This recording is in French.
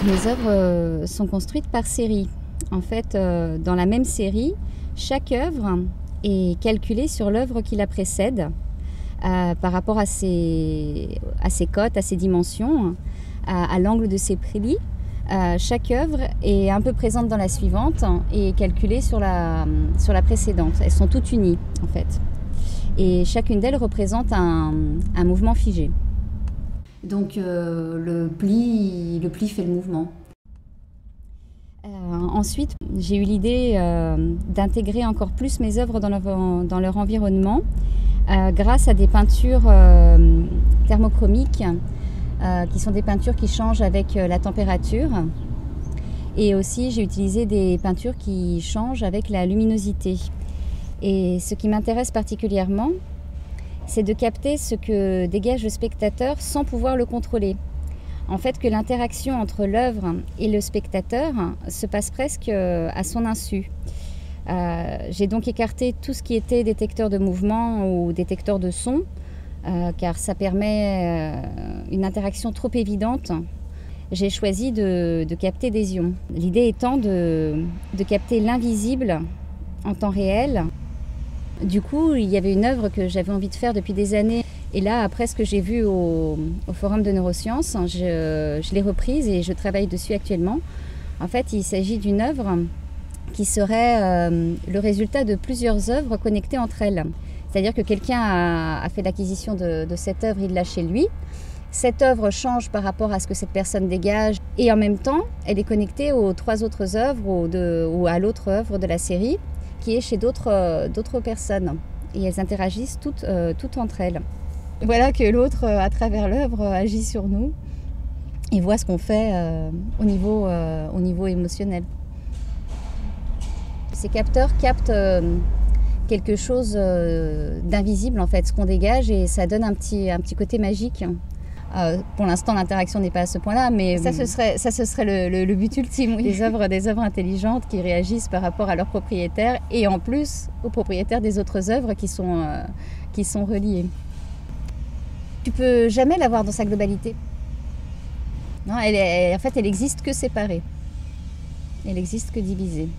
Mes œuvres sont construites par série. En fait, dans la même série, chaque œuvre est calculée sur l'œuvre qui la précède par rapport à ses cotes, à ses dimensions, à l'angle de ses plis. Chaque œuvre est un peu présente dans la suivante et calculée sur la précédente. Elles sont toutes unies en fait. Et chacune d'elles représente un mouvement figé. Donc le pli fait le mouvement. Ensuite, j'ai eu l'idée d'intégrer encore plus mes œuvres dans leur environnement grâce à des peintures thermochromiques qui sont des peintures qui changent avec la température. Et aussi, j'ai utilisé des peintures qui changent avec la luminosité. Et ce qui m'intéresse particulièrement, c'est de capter ce que dégage le spectateur sans pouvoir le contrôler. En fait, que l'interaction entre l'œuvre et le spectateur se passe presque à son insu. J'ai donc écarté tout ce qui était détecteur de mouvement ou détecteur de son, car ça permet une interaction trop évidente. J'ai choisi de capter des ions. L'idée étant de capter l'invisible en temps réel. Du coup, il y avait une œuvre que j'avais envie de faire depuis des années. Et là, après ce que j'ai vu au Forum de Neurosciences, je l'ai reprise et je travaille dessus actuellement. En fait, il s'agit d'une œuvre qui serait le résultat de plusieurs œuvres connectées entre elles. C'est-à-dire que quelqu'un a fait l'acquisition de cette œuvre, il l'a chez lui. Cette œuvre change par rapport à ce que cette personne dégage et en même temps, elle est connectée aux 3 autres œuvres ou à l'autre œuvre de la série qui est chez d'autres personnes. Et elles interagissent toutes entre elles. Voilà que l'autre, à travers l'œuvre, agit sur nous et voit ce qu'on fait au niveau émotionnel. Ces capteurs captent quelque chose d'invisible, en fait, ce qu'on dégage, et ça donne un petit côté magique. Pour l'instant, l'interaction n'est pas à ce point-là, mais ça, ce serait le but ultime. Oui. Des œuvres intelligentes qui réagissent par rapport à leurs propriétaires et en plus aux propriétaires des autres œuvres qui sont reliées. Tu peux jamais la voir dans sa globalité. Non, en fait, elle existe que séparée. Elle existe que divisée.